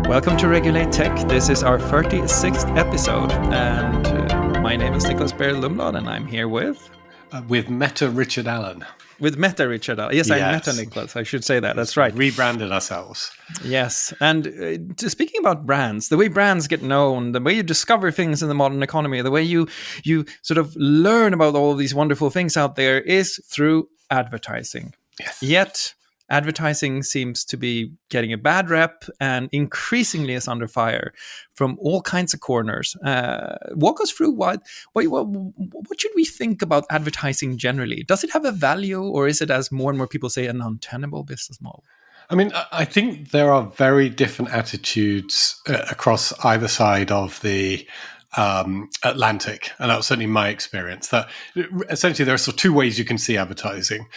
Welcome to Regulate Tech. This is our 36th episode, and my name is Nicklas Lundblad, and I'm here with Meta Richard Allan. With Meta Richard Allan. Yes, I'm Meta Nicklas. I should say that. That's right. Rebranded ourselves. Yes, and speaking about brands, the way brands get known, the way you discover things in the modern economy, the way you sort of learn about all of these wonderful things out there is through advertising. Yes. Yet advertising seems to be getting a bad rep and increasingly is under fire from all kinds of corners. Walk us through what should we think about advertising generally? Does it have a value, or is it, as more and more people say, an untenable business model? I mean, I think there are very different attitudes across either side of the Atlantic, and that was certainly my experience. That essentially there are sort of two ways you can see advertising.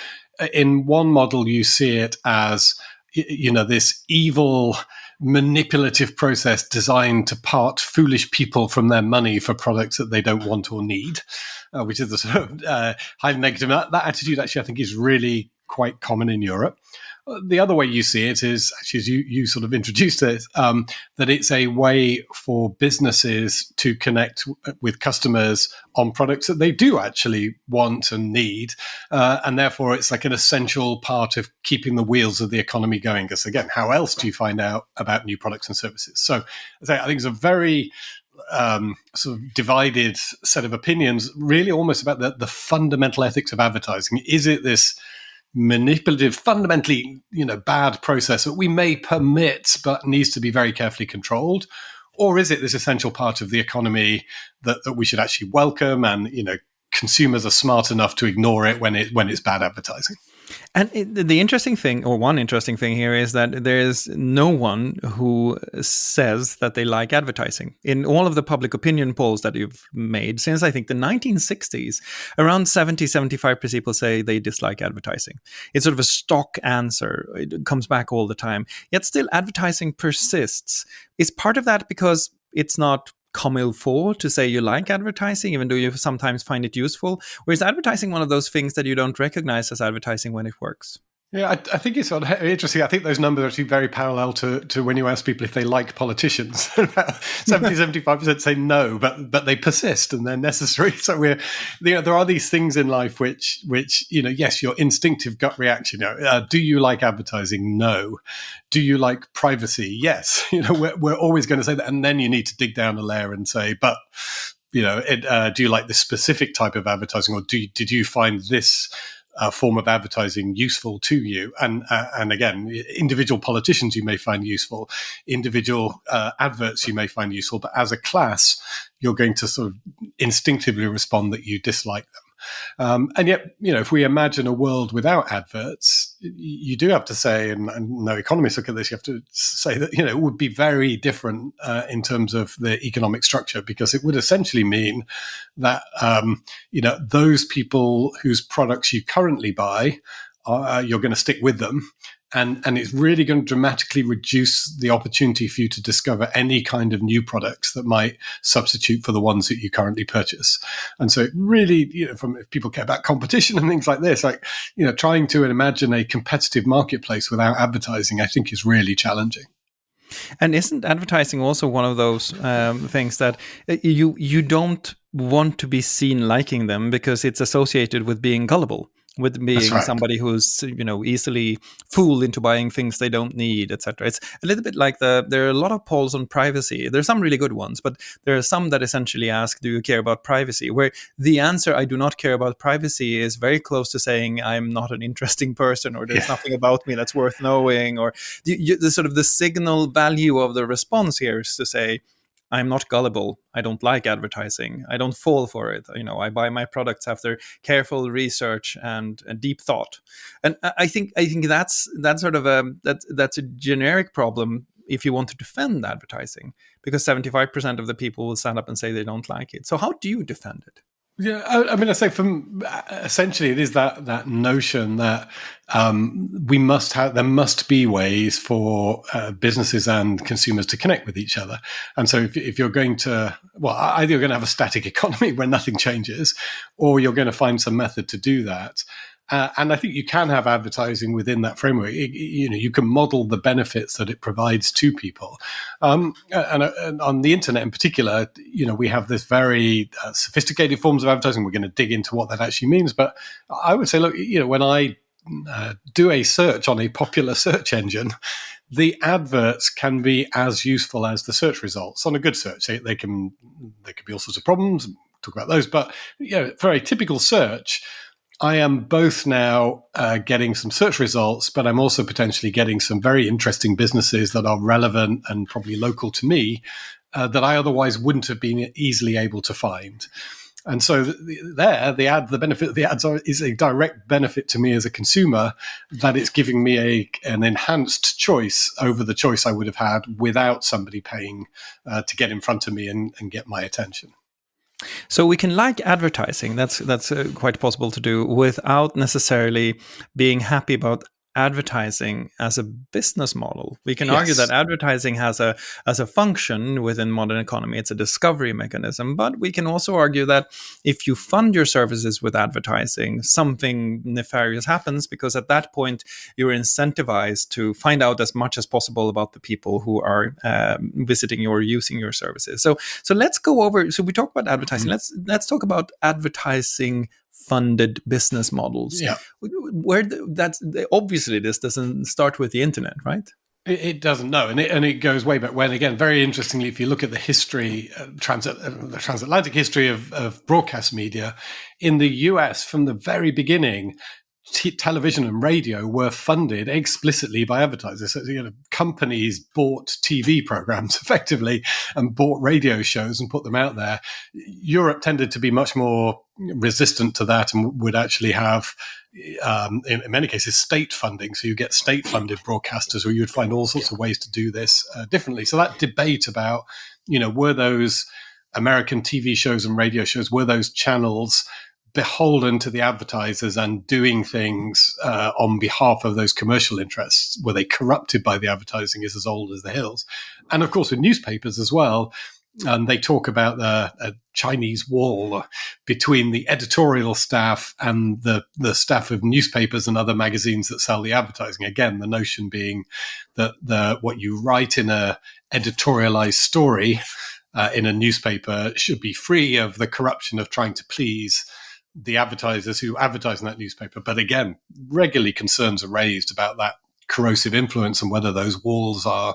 In one model, you see it as, this evil, manipulative process designed to part foolish people from their money for products that they don't want or need, which is the sort of highly negative. That attitude, actually, I think is really quite common in Europe. The other way you see it is, actually, as you sort of introduced it, that it's a way for businesses to connect with customers on products that they do actually want and need. And therefore, it's like an essential part of keeping the wheels of the economy going. Because again, how else do you find out about new products and services? So I think it's a very sort of divided set of opinions, really almost about the fundamental ethics of advertising. Is it this manipulative, fundamentally, bad process that we may permit but needs to be very carefully controlled? Or is it this essential part of the economy that we should actually welcome, and consumers are smart enough to ignore it when it's bad advertising? And the interesting thing, or one interesting thing here, is that there is no one who says that they like advertising. In all of the public opinion polls that you've made since, I think, the 1960s, around 75% people say they dislike advertising. It's sort of a stock answer. It comes back all the time. Yet still, advertising persists. Is part of that because it's not comme il faut to say you like advertising, even though you sometimes find it useful? Or is advertising one of those things that you don't recognize as advertising when it works? Yeah, I think it's sort of interesting. I think those numbers are actually very parallel to when you ask people if they like politicians. About 75% say no, but they persist and they're necessary. So there are these things in life which yes, your instinctive gut reaction. Do you like advertising? No. Do you like privacy? Yes. We're always going to say that, and then you need to dig down a layer and say, but do you like this specific type of advertising, or did you find this form of advertising useful to you? And again, individual politicians you may find useful, individual adverts you may find useful, but as a class, you're going to sort of instinctively respond that you dislike them. And yet, if we imagine a world without adverts, you do have to say, and no economists look at this, you have to say that, it would be very different in terms of the economic structure, because it would essentially mean that, those people whose products you currently buy, you're going to stick with them. And it's really going to dramatically reduce the opportunity for you to discover any kind of new products that might substitute for the ones that you currently purchase. And so it really, if people care about competition and things like this, trying to imagine a competitive marketplace without advertising, I think is really challenging. And isn't advertising also one of those things that you don't want to be seen liking them because it's associated with being gullible? With being somebody who's, easily fooled into buying things they don't need, etc. It's a little bit like there are a lot of polls on privacy. There's some really good ones, but there are some that essentially ask, do you care about privacy? Where the answer, I do not care about privacy, is very close to saying I'm not an interesting person, or there's nothing about me that's worth knowing, or the sort of the signal value of the response here is to say, I'm not gullible. I don't like advertising. I don't fall for it. I buy my products after careful research and deep thought. And I think that's sort of that's a generic problem if you want to defend advertising, because 75% of the people will stand up and say they don't like it. So how do you defend it? Yeah, I mean, I say essentially it is that notion that there must be ways for businesses and consumers to connect with each other. And so if you're going to, either you're going to have a static economy where nothing changes, or you're going to find some method to do that. And I think you can have advertising within that framework. You can model the benefits that it provides to people. And on the internet in particular, we have this very sophisticated forms of advertising. We're going to dig into what that actually means. But I would say, look, when I do a search on a popular search engine, the adverts can be as useful as the search results on a good search. They can be all sorts of problems. Talk about those, but for a typical search, I am both now getting some search results, but I'm also potentially getting some very interesting businesses that are relevant and probably local to me that I otherwise wouldn't have been easily able to find. And so the benefit of the ads is a direct benefit to me as a consumer, that it's giving me an enhanced choice over the choice I would have had without somebody paying to get in front of me and get my attention. So we can like advertising. That's quite possible to do without necessarily being happy about advertising as a business model. We can argue that advertising has a function within modern economy. It's a discovery mechanism, but we can also argue that if you fund your services with advertising, something nefarious happens, because at that point you're incentivized to find out as much as possible about the people who are visiting or using your services. So let's go over. So we talk about advertising. Let's talk about advertising funded business models. Yeah. Obviously this doesn't start with the internet, right? It doesn't, no, and it goes way back when. Again, very interestingly, if you look at the history, the transatlantic history of broadcast media in the US, from the very beginning, television and radio were funded explicitly by advertisers. So, companies bought TV programs effectively and bought radio shows and put them out there. Europe tended to be much more resistant to that and would actually have, in many cases, state funding. So you get state-funded broadcasters, or you'd find all sorts of ways to do this differently. So that debate about, were those American TV shows and radio shows, were those channels beholden to the advertisers and doing things on behalf of those commercial interests? Were they corrupted by the advertising? Is as old as the hills. And of course, with newspapers as well, they talk about the Chinese wall between the editorial staff and the staff of newspapers and other magazines that sell the advertising. Again, the notion being that what you write in a editorialized story in a newspaper should be free of the corruption of trying to please the advertisers who advertise in that newspaper. But again, regularly concerns are raised about that corrosive influence and whether those walls are,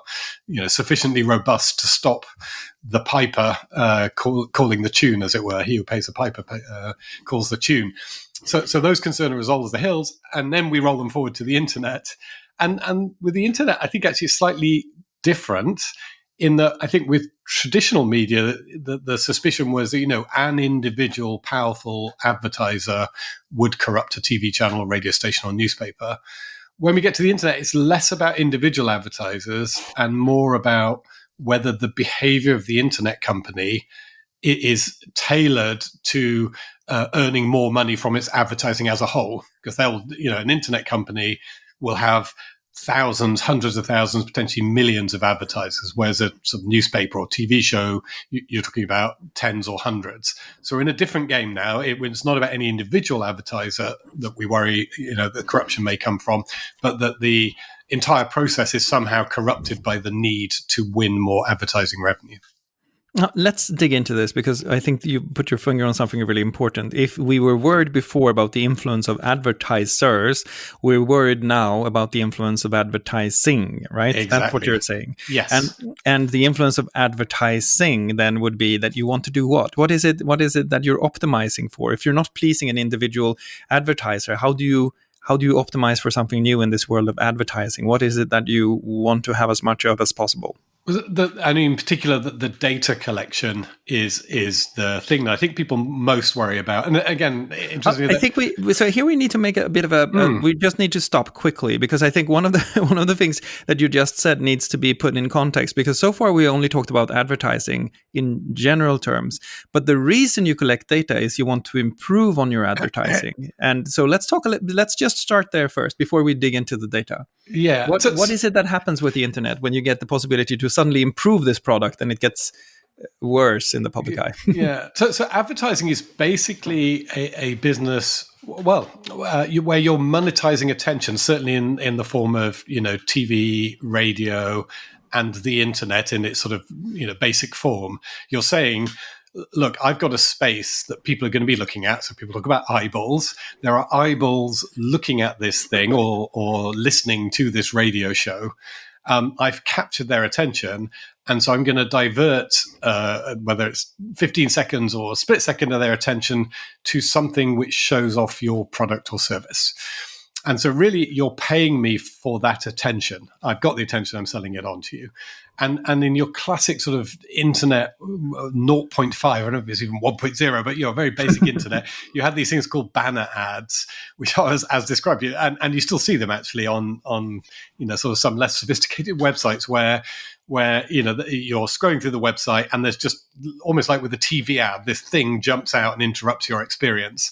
sufficiently robust to stop the piper calling the tune, as it were. He who pays the piper calls the tune. So those concerns are as old as the hills. And then we roll them forward to the internet. And with the internet, I think actually it's slightly different, in that I think with traditional media, the suspicion was that, an individual powerful advertiser would corrupt a TV channel, or radio station, or newspaper. When we get to the internet, it's less about individual advertisers and more about whether the behavior of the internet company is tailored to earning more money from its advertising as a whole. Because an internet company will have thousands, hundreds of thousands, potentially millions of advertisers, whereas a sort of newspaper or TV show, you're talking about tens or hundreds. So we're in a different game now. It's not about any individual advertiser that we worry, the corruption may come from, but that the entire process is somehow corrupted by the need to win more advertising revenue. Let's dig into this, because I think you put your finger on something really important. If we were worried before about the influence of advertisers, we're worried now about the influence of advertising, right? Exactly. That's what you're saying. Yes. And the influence of advertising then would be that you want to do what? What is it that you're optimizing for? If you're not pleasing an individual advertiser, how do you optimize for something new in this world of advertising? What is it that you want to have as much of as possible? In particular, the data collection is the thing that I think people most worry about. And again, interestingly, I think so here we need to make a bit of we just need to stop quickly, because I think one of the things that you just said needs to be put in context, because so far we only talked about advertising in general terms, but the reason you collect data is you want to improve on your advertising. And so let's just start there first before we dig into the data. Yeah. What is it that happens with the internet when you get the possibility to suddenly improve this product and it gets worse in the public eye? Yeah. So advertising is basically a business Well, where you're monetizing attention, certainly in the form of TV, radio, and the internet in its sort of basic form, you're saying, look, I've got a space that people are going to be looking at. So people talk about eyeballs. There are eyeballs looking at this thing or listening to this radio show. I've captured their attention. And so I'm going to divert, whether it's 15 seconds or a split second of their attention to something which shows off your product or service. And so really you're paying me for that attention. I've got the attention, I'm selling it on to you. And in your classic sort of internet 0.5, I don't know if it's even 1.0, but very basic internet, you had these things called banner ads, which are as described. And you still see them actually on sort of some less sophisticated websites where you're scrolling through the website and there's just almost like with a TV ad, this thing jumps out and interrupts your experience.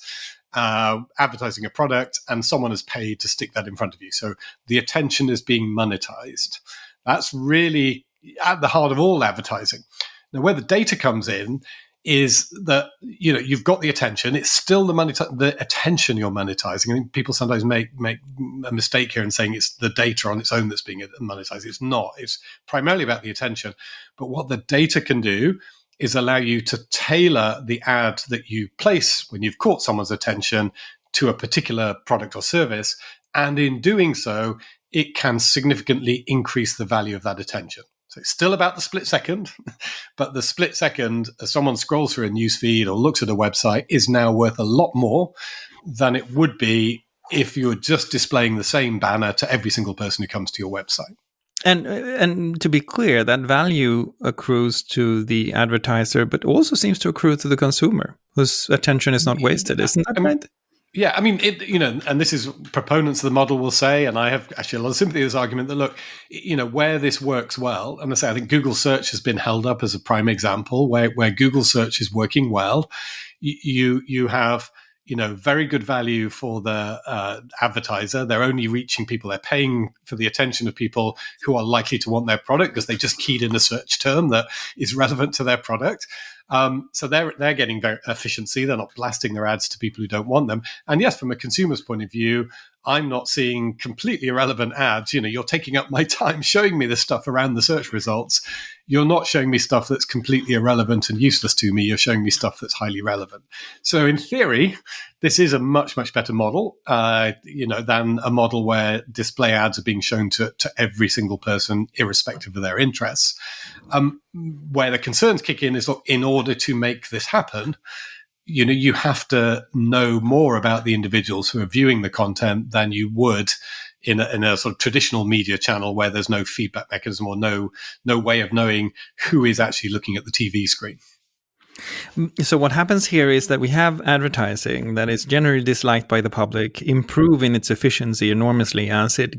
Advertising a product, and someone has paid to stick that in front of you. So the attention is being monetized. That's really at the heart of all advertising. Now, where the data comes in is that you've got the attention. It's still the attention you're monetizing. I think people sometimes make a mistake here in saying it's the data on its own that's being monetized. It's not. It's primarily about the attention. But what the data can do is allow you to tailor the ad that you place when you've caught someone's attention to a particular product or service. And in doing so, it can significantly increase the value of that attention. So it's still about the split second, but the split second, as someone scrolls through a newsfeed or looks at a website, is now worth a lot more than it would be if you were just displaying the same banner to every single person who comes to your website. And to be clear, that value accrues to the advertiser, but also seems to accrue to the consumer, whose attention is not wasted. Isn't that right? Yeah, I mean, and this is proponents of the model will say, and I have actually a lot of sympathy with this argument that, look, where this works well, and I think Google search has been held up as a prime example where Google search is working well. You have very good value for the advertiser. They're only reaching people. They're paying for the attention of people who are likely to want their product because they just keyed in a search term that is relevant to their product. So they're getting very efficiency. They're not blasting their ads to people who don't want them. And yes, from a consumer's point of view, I'm not seeing completely irrelevant ads. You're taking up my time showing me the stuff around the search results. You're not showing me stuff that's completely irrelevant and useless to me. You're showing me stuff that's highly relevant. So in theory, this is a much, much better model, than a model where display ads are being shown to every single person, irrespective of their interests. Where the concerns kick in is, look, in order to make this happen, you have to know more about the individuals who are viewing the content than you would in a sort of traditional media channel where there's no feedback mechanism or no way of knowing who is actually looking at the TV screen. So what happens here is that we have advertising that is generally disliked by the public, improve in its efficiency enormously as it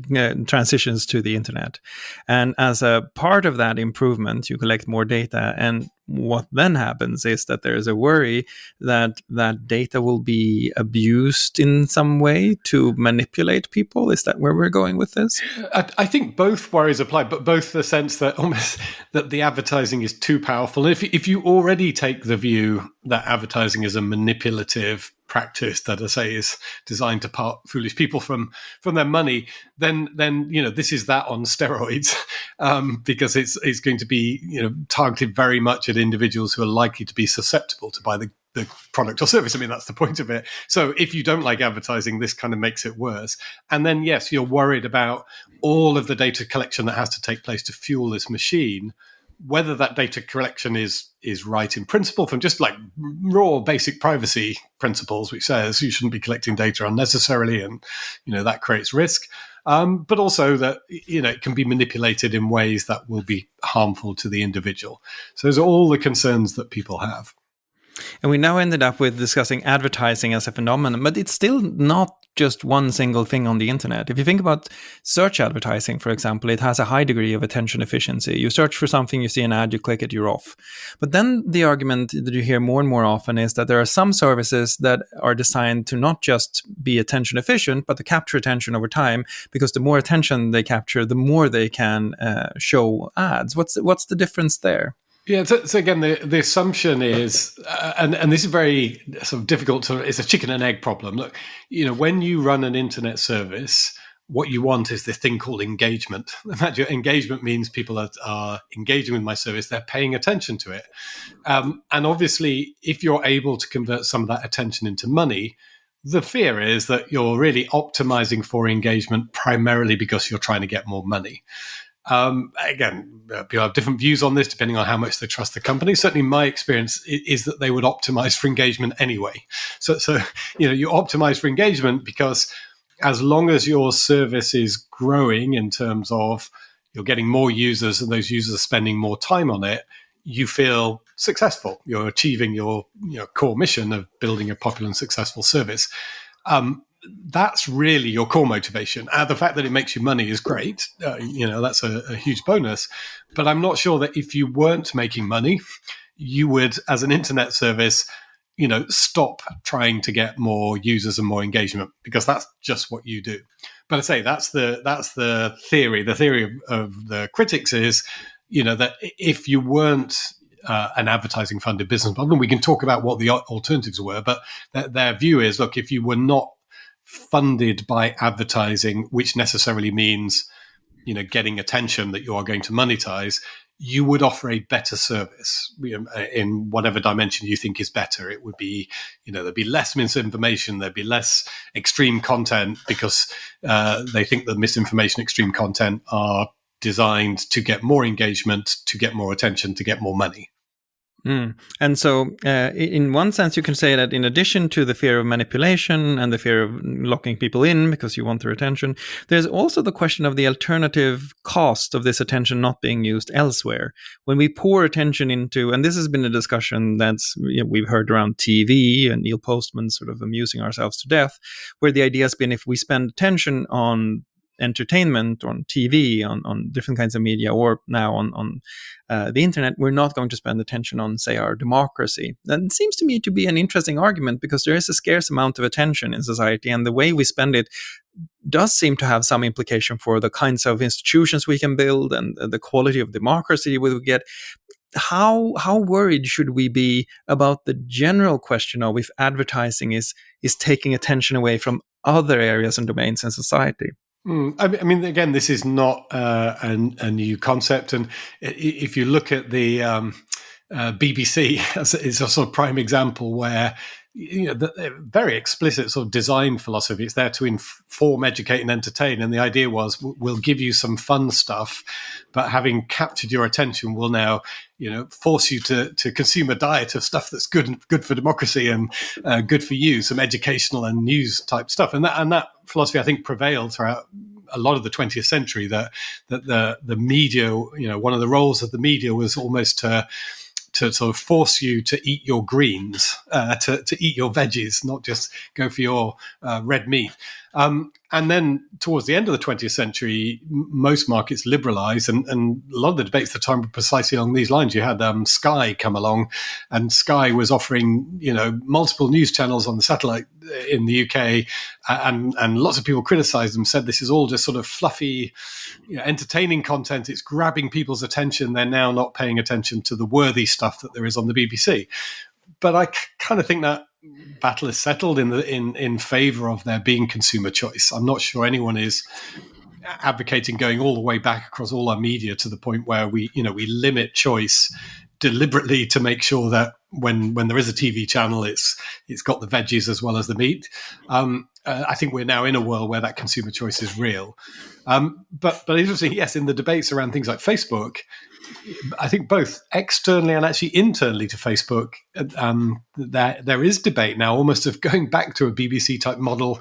transitions to the internet. And as a part of that improvement, you collect more data. And what then happens is that there is a worry that that data will be abused in some way to manipulate people. Is that where we're going with this? I think both worries apply, but both the sense that almost that the advertising is too powerful. And if you already take the view that advertising is a manipulative practice that, I say, is designed to part foolish people from their money, then this is that on steroids, because it's going to be targeted very much at individuals who are likely to be susceptible to buy the product or service. I mean, that's the point of it. So if you don't like advertising, this kind of makes it worse. And then, yes, you're worried about all of the data collection that has to take place to fuel this machine, whether that data collection is right in principle from just like raw basic privacy principles, which says you shouldn't be collecting data unnecessarily, and that creates risk. But also that it can be manipulated in ways that will be harmful to the individual. So those are all the concerns that people have. And we now ended up with discussing advertising as a phenomenon, but it's still not just one single thing on the internet. If you think about search advertising, for example, it has a high degree of attention efficiency. You search for something, you see an ad, you click it, you're off. But then the argument that you hear more and more often is that there are some services that are designed to not just be attention efficient, but to capture attention over time, because the more attention they capture, the more they can show ads. What's the difference there? Yeah, so again, the assumption is, and this is very sort of difficult to, it's a chicken and egg problem. Look, when you run an internet service, what you want is this thing called engagement. Imagine engagement means people are engaging with my service, they're paying attention to it. And obviously, if you're able to convert some of that attention into money, the fear is that you're really optimizing for engagement primarily because you're trying to get more money. Again, people have different views on this depending on how much they trust the company. Certainly, my experience is that they would optimize for engagement anyway. So you optimize for engagement because as long as your service is growing in terms of you're getting more users and those users are spending more time on it, you feel successful. You're achieving your core mission of building a popular and successful service. That's really your core motivation. The fact that it makes you money is great. That's a huge bonus. But I'm not sure that if you weren't making money, you would, as an internet service, stop trying to get more users and more engagement, because that's just what you do. But I say that's the theory. The theory of the critics is, that if you weren't an advertising funded business model, we can talk about what the alternatives were, but their view is, look, if you were not funded by advertising, which necessarily means, getting attention that you are going to monetize, you would offer a better service in whatever dimension you think is better. It would be, there'd be less misinformation, there'd be less extreme content, because they think that misinformation, extreme content are designed to get more engagement, to get more attention, to get more money. And so, in one sense, you can say that in addition to the fear of manipulation and the fear of locking people in because you want their attention, there's also the question of the alternative cost of this attention not being used elsewhere. When we pour attention into, and this has been a discussion that's we've heard around TV and Neil Postman sort of amusing ourselves to death, where the idea has been if we spend attention on entertainment, on TV, on different kinds of media, or now on the internet, we're not going to spend attention on, say, our democracy. That seems to me to be an interesting argument, because there is a scarce amount of attention in society, and the way we spend it does seem to have some implication for the kinds of institutions we can build and the quality of democracy we get. How worried should we be about the general question of if advertising is taking attention away from other areas and domains in society? I mean, again, this is not a new concept, and if you look at the BBC, it's a sort of prime example where the very explicit sort of design philosophy. It's there to inform, educate, and entertain. And the idea was, we'll give you some fun stuff, but having captured your attention, we'll now, force you to consume a diet of stuff that's good for democracy and good for you, some educational and news type stuff. And that philosophy, I think, prevailed throughout a lot of the 20th century. That the media, one of the roles of the media was almost to sort of force you to eat your greens, to eat your veggies, not just go for your red meat. And then towards the end of the 20th century, most markets liberalized, and a lot of the debates at the time were precisely along these lines. You had Sky come along, and Sky was offering, multiple news channels on the satellite in the UK, and lots of people criticized them, said this is all just sort of fluffy, entertaining content. It's grabbing people's attention. They're now not paying attention to the worthy stuff that there is on the BBC. But I kind of think that battle is settled in favor of there being consumer choice. I'm not sure anyone is advocating going all the way back across all our media to the point where we limit choice deliberately to make sure that when there is a TV channel, it's got the veggies as well as the meat. I think we're now in a world where that consumer choice is real. But interesting, yes, in the debates around things like Facebook, I think both externally and actually internally to Facebook, there is debate now almost of going back to a BBC type model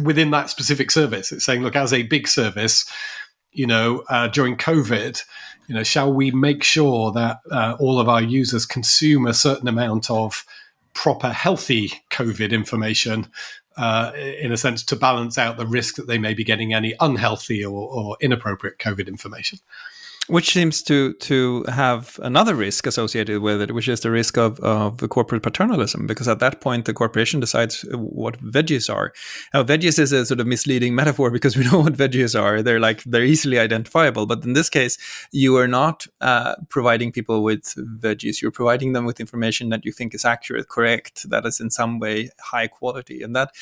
within that specific service. It's saying, look, as a big service, during COVID, shall we make sure that all of our users consume a certain amount of proper, healthy COVID information, in a sense, to balance out the risk that they may be getting any unhealthy or inappropriate COVID information? which seems to have another risk associated with it, which is the risk of the corporate paternalism, because at that point the corporation decides what veggies are. Now, veggies is a sort of misleading metaphor because we know what veggies are. They're easily identifiable, but in this case, you are not providing people with veggies. You're providing them with information that you think is accurate, correct, that is in some way high quality, and that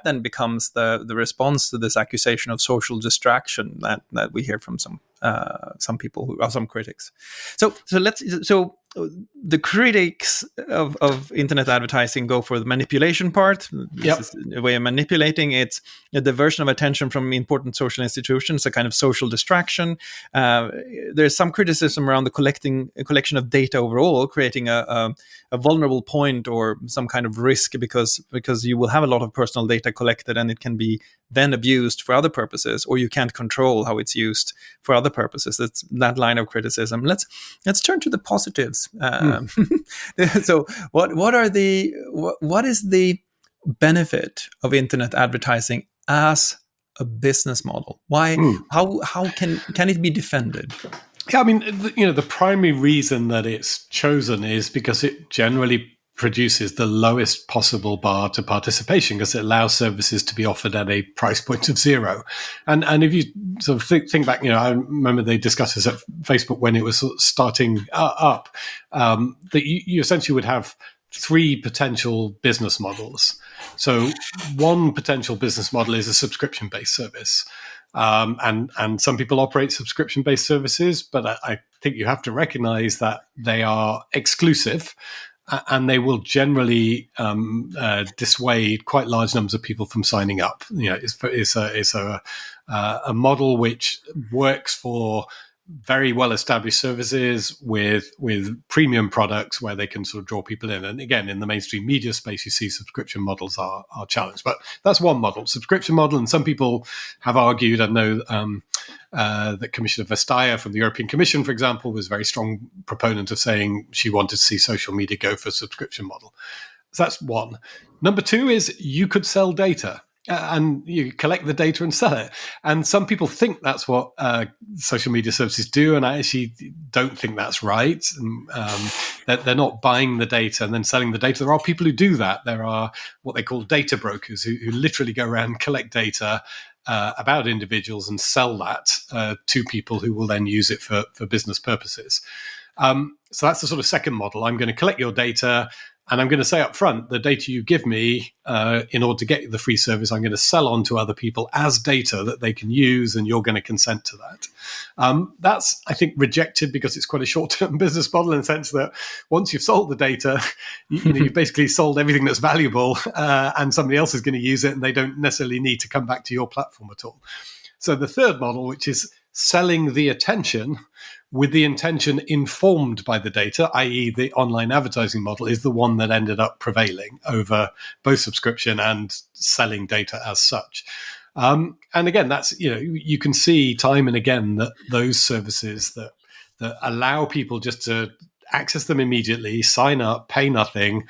then becomes the response to this accusation of social distraction that we hear from some people who are some critics. So the critics of internet advertising go for the manipulation part. This is a way of manipulating. It's a diversion of attention from important social institutions, a kind of social distraction. There's some criticism around the collection of data overall, creating a vulnerable point or some kind of risk because you will have a lot of personal data collected and it can be then abused for other purposes, or you can't control how it's used for other purposes. That's that line of criticism. Let's turn to the positives. So what is the benefit of internet advertising as a business model? Why? How can it be defended? Yeah, I mean, the primary reason that it's chosen is because it generally produces the lowest possible bar to participation, because it allows services to be offered at a price point of zero. And if you sort of think back, I remember they discussed this at Facebook when it was sort of starting up, that you essentially would have three potential business models. So one potential business model is a subscription-based service. And some people operate subscription-based services, but I think you have to recognize that they are exclusive, and they will generally dissuade quite large numbers of people from signing up. It's a model which works for very well-established services with premium products where they can sort of draw people in. And again, in the mainstream media space, you see subscription models are challenged. But that's one model, subscription model. And some people have argued, I know that Commissioner Vestager from the European Commission, for example, was a very strong proponent of saying she wanted to see social media go for a subscription model. So that's one. Number two is you could sell data. And you collect the data and sell it. And some people think that's what social media services do, and I actually don't think that's right. They're not buying the data and then selling the data. There are people who do that. There are what they call data brokers who literally go around and collect data about individuals and sell that to people who will then use it for business purposes. So that's the sort of second model. I'm going to collect your data, and I'm going to say up front, the data you give me in order to get the free service, I'm going to sell on to other people as data that they can use, and you're going to consent to that. That's, I think, rejected because it's quite a short-term business model in the sense that once you've sold the data, you've basically sold everything that's valuable, and somebody else is going to use it, and they don't necessarily need to come back to your platform at all. So the third model, which is selling the attention with the intention informed by the data, i.e. the online advertising model, is the one that ended up prevailing over both subscription and selling data as such. And again, that's, you can see time and again that those services that allow people just to access them immediately, sign up, pay nothing,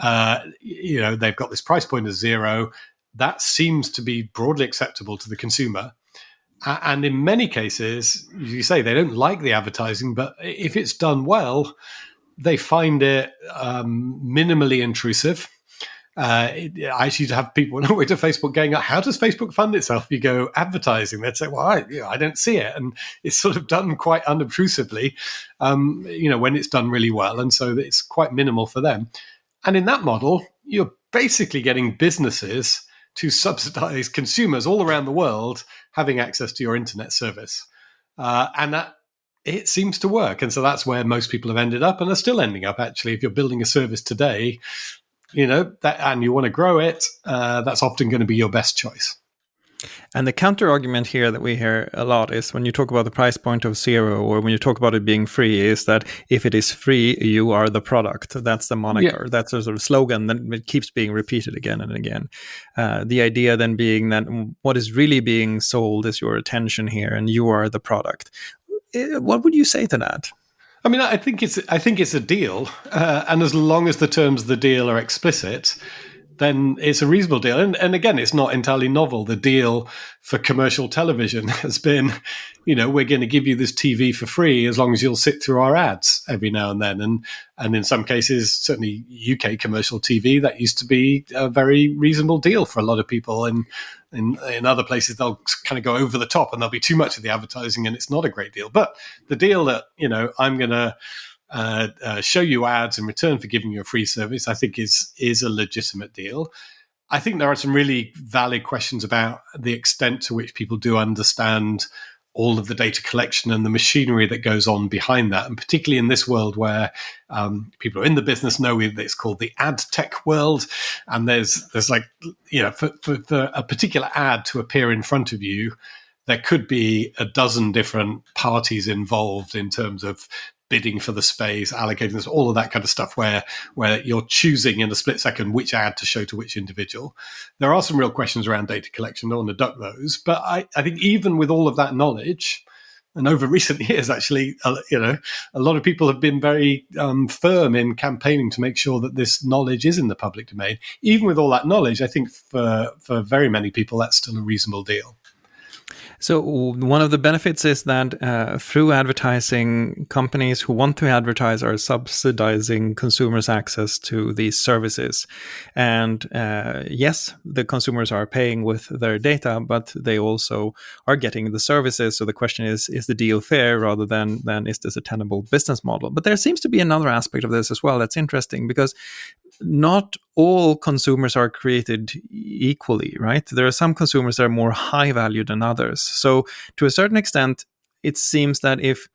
they've got this price point of zero, that seems to be broadly acceptable to the consumer. And in many cases, you say they don't like the advertising, but if it's done well, they find it minimally intrusive. I actually have people on the way to Facebook going, how does Facebook fund itself? You go, advertising. They'd say, well, I don't see it. And it's sort of done quite unobtrusively, when it's done really well. And so it's quite minimal for them. And in that model, you're basically getting businesses to subsidize consumers all around the world having access to your internet service. And that it seems to work. And so that's where most people have ended up and are still ending up, actually. If you're building a service today, and you want to grow it, that's often going to be your best choice. And the counter argument here that we hear a lot is when you talk about the price point of zero, or when you talk about it being free, is that if it is free, you are the product. That's the moniker. Yeah. That's a sort of slogan that it keeps being repeated again and again. The idea then being that what is really being sold is your attention here, and you are the product. What would you say to that? I mean, I think it's a deal, and as long as the terms of the deal are explicit, then it's a reasonable deal. And again, it's not entirely novel. The deal for commercial television has been, we're going to give you this TV for free as long as you'll sit through our ads every now and then. And in some cases, certainly UK commercial TV, that used to be a very reasonable deal for a lot of people. And in other places, they'll kind of go over the top and there'll be too much of the advertising and it's not a great deal. But the deal that, I'm going to show you ads in return for giving you a free service, I think is a legitimate deal. I think there are some really valid questions about the extent to which people do understand all of the data collection and the machinery that goes on behind that. And particularly in this world where people are in the business know that it's called the ad tech world. And there's like, for a particular ad to appear in front of you, there could be a dozen different parties involved in terms of bidding for the space, allocating this, all of that kind of stuff where you're choosing in a split second which ad to show to which individual. There are some real questions around data collection. I don't want to duck those. But I think even with all of that knowledge, and over recent years, actually, a lot of people have been very firm in campaigning to make sure that this knowledge is in the public domain. Even with all that knowledge, I think for very many people, that's still a reasonable deal. So one of the benefits is that through advertising, companies who want to advertise are subsidizing consumers' access to these services. And yes, the consumers are paying with their data, but they also are getting the services. So the question is the deal fair rather than is this a tenable business model? But there seems to be another aspect of this as well that's interesting, because not all consumers are created equally, right? There are some consumers that are more high value than others. So to a certain extent, it seems that if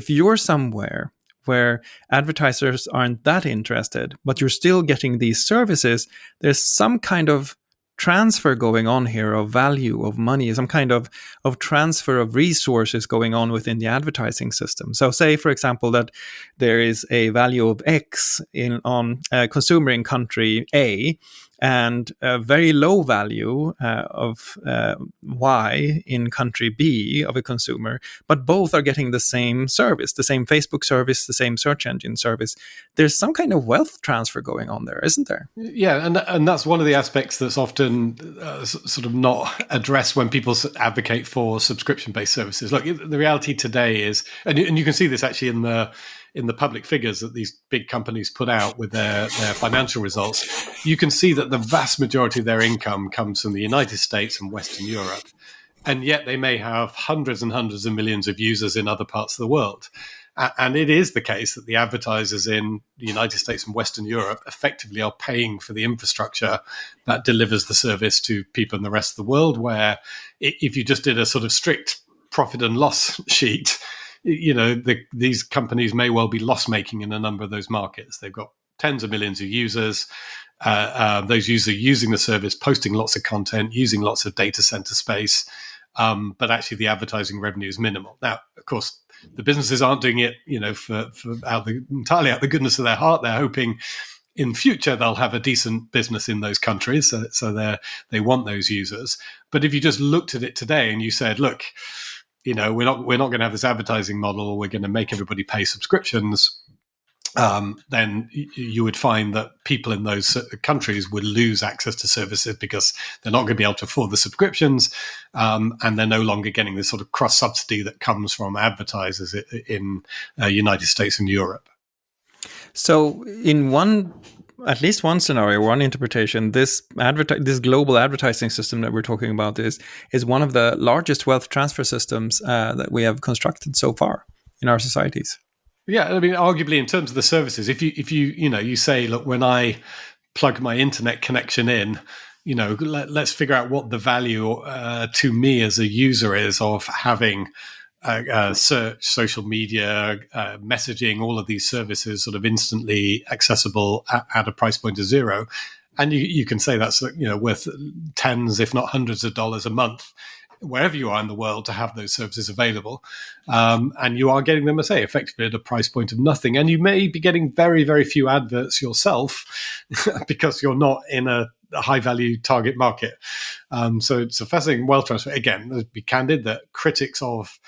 you're somewhere where advertisers aren't that interested, but you're still getting these services, there's some kind of transfer going on here of value, of money, some kind of transfer of resources going on within the advertising system. So say, for example, that there is a value of X on a consumer in country A, and a very low value of Y in country B of a consumer, but both are getting the same service, the same Facebook service, the same search engine service. There's some kind of wealth transfer going on there, isn't there? Yeah, and that's one of the aspects that's often sort of not addressed when people advocate for subscription-based services. Look, the reality today is, and you can see this actually in the public figures that these big companies put out with their financial results, you can see that the vast majority of their income comes from the United States and Western Europe. And yet they may have hundreds and hundreds of millions of users in other parts of the world. And it is the case that the advertisers in the United States and Western Europe effectively are paying for the infrastructure that delivers the service to people in the rest of the world, where if you just did a sort of strict profit and loss sheet, these companies may well be loss-making in a number of those markets. They've got tens of millions of users. Those users using the service, posting lots of content, using lots of data center space, but actually the advertising revenue is minimal. Now, of course, the businesses aren't doing it, entirely out of the goodness of their heart. They're hoping in future they'll have a decent business in those countries, so they want those users. But if you just looked at it today and you said, look, we're not going to have this advertising model, we're going to make everybody pay subscriptions, then you would find that people in those countries would lose access to services because they're not going to be able to afford the subscriptions, and they're no longer getting this sort of cross-subsidy that comes from advertisers in United States and Europe. So in at least one scenario, one interpretation, this global advertising system that we're talking about is one of the largest wealth transfer systems that we have constructed so far in our societies. Yeah, I mean, arguably in terms of the services, if you say, look, when I plug my internet connection in, let's figure out what the value to me as a user is of having search, social media, messaging, all of these services sort of instantly accessible at a price point of zero. And you can say that's worth tens, if not hundreds of dollars a month, wherever you are in the world, to have those services available. And you are getting them, I say, effectively at a price point of nothing. And you may be getting very, very few adverts yourself because you're not in a high value target market. So it's a fascinating wealth transfer. Again, let's be candid that critics of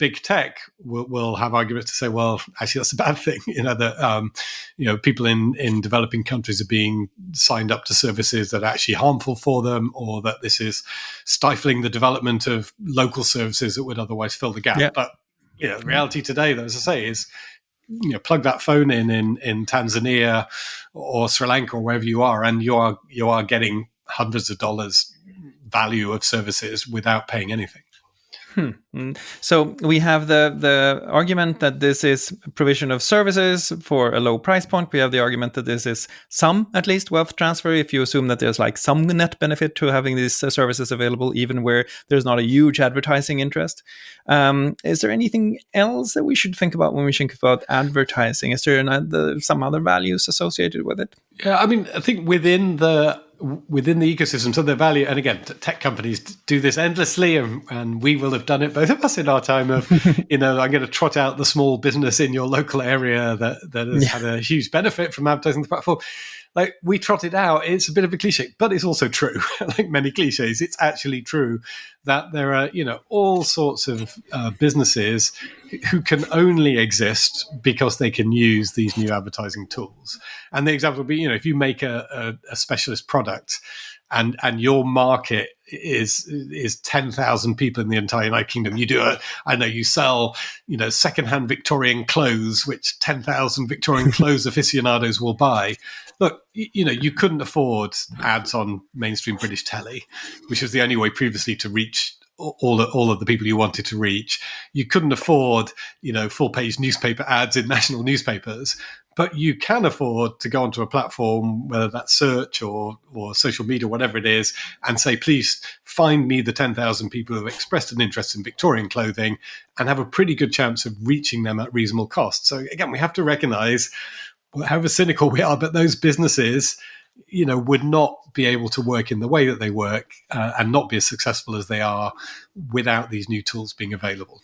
big tech will have arguments to say, well, actually, that's a bad thing. That people in developing countries are being signed up to services that are actually harmful for them, or that this is stifling the development of local services that would otherwise fill the gap. Yeah. But the reality today, as I say, is plug that phone in Tanzania or Sri Lanka or wherever you are, and you are getting hundreds of dollars value of services without paying anything. So we have the argument that this is provision of services for a low price point. We have the argument that this is some, at least, wealth transfer, if you assume that there's like some net benefit to having these services available, even where there's not a huge advertising interest. Is there anything else that we should think about when we think about advertising? Is there some other values associated with it? Yeah, I mean, I think within the ecosystem, so the value, and again, tech companies do this endlessly, and we will have done it, both of us, in our time of, I'm going to trot out the small business in your local area that has had a huge benefit from advertising the platform. Like, we trot it out. It's a bit of a cliche, but it's also true. Like many cliches, it's actually true that there are, all sorts of businesses who can only exist because they can use these new advertising tools. And the example would be, if you make a specialist product and your market is 10,000 people in the entire United Kingdom. You sell, secondhand Victorian clothes, which 10,000 Victorian clothes aficionados will buy. Look, you couldn't afford ads on mainstream British telly, which was the only way previously to reach all of the people you wanted to reach. You couldn't afford, full-page newspaper ads in national newspapers. But you can afford to go onto a platform, whether that's search or social media, whatever it is, and say, please find me the 10,000 people who have expressed an interest in Victorian clothing, and have a pretty good chance of reaching them at reasonable cost. So again, we have to recognize, however cynical we are, but those businesses, would not be able to work in the way that they work and not be as successful as they are without these new tools being available.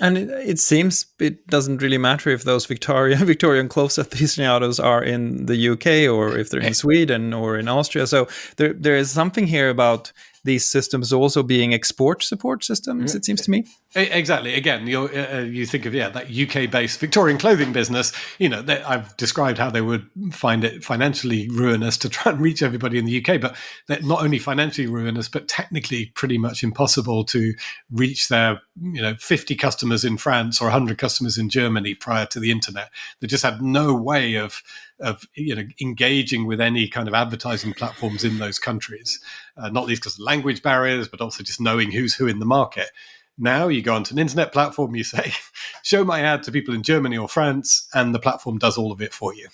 And it seems it doesn't really matter if those Victorian clothes aficionados are in the UK or if they're in Sweden or in Austria. So there is something here about these systems also being export support systems, it seems to me. Exactly. Again, you think of that UK-based Victorian clothing business. I've described how they would find it financially ruinous to try and reach everybody in the UK, but they're not only financially ruinous, but technically pretty much impossible to reach their 50 customers in France or 100 customers in Germany prior to the internet. They just had no way of engaging with any kind of advertising platforms in those countries, not least because of language barriers, but also just knowing who's who in the market. Now you go onto an internet platform, you say, show my ad to people in Germany or France, and the platform does all of it for you.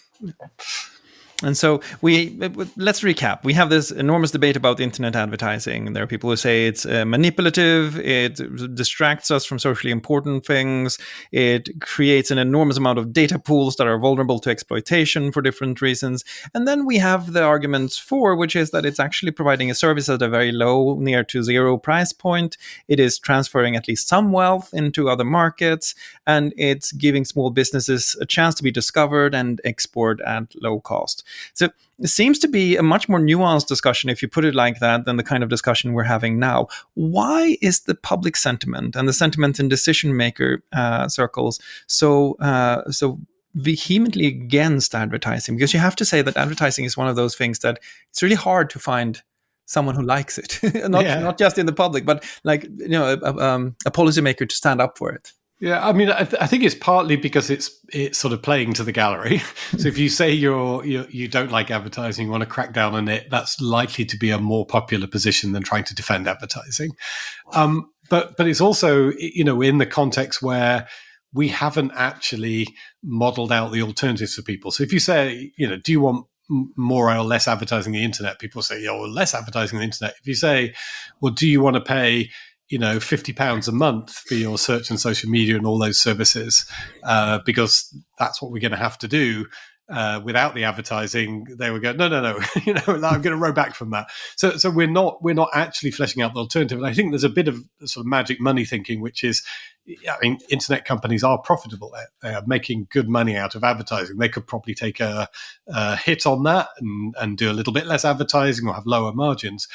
And so let's recap. We have this enormous debate about internet advertising. There are people who say it's manipulative, it distracts us from socially important things, it creates an enormous amount of data pools that are vulnerable to exploitation for different reasons. And then we have the arguments for, which is that it's actually providing a service at a very low, near to zero price point. It is transferring at least some wealth into other markets, and it's giving small businesses a chance to be discovered and export at low cost. So it seems to be a much more nuanced discussion, if you put it like that, than the kind of discussion we're having now. Why is the public sentiment and the sentiment in decision maker circles so vehemently against advertising? Because you have to say that advertising is one of those things that it's really hard to find someone who likes it, not just in the public, but like a policymaker to stand up for it. Yeah, I mean, I think it's partly because it's sort of playing to the gallery. So if you say you don't like advertising, you want to crack down on it, that's likely to be a more popular position than trying to defend advertising. But it's also, in the context where we haven't actually modeled out the alternatives for people. So if you say, do you want more or less advertising on the internet? People say, less advertising on the internet. If you say, well, do you want to pay £50 a month for your search and social media and all those services, because that's what we're going to have to do without the advertising, they would go, no, I'm going to row back from that. So we're not actually fleshing out the alternative. And I think there's a bit of sort of magic money thinking, which is, internet companies are profitable. They are making good money out of advertising. They could probably take a hit on that and do a little bit less advertising or have lower margins.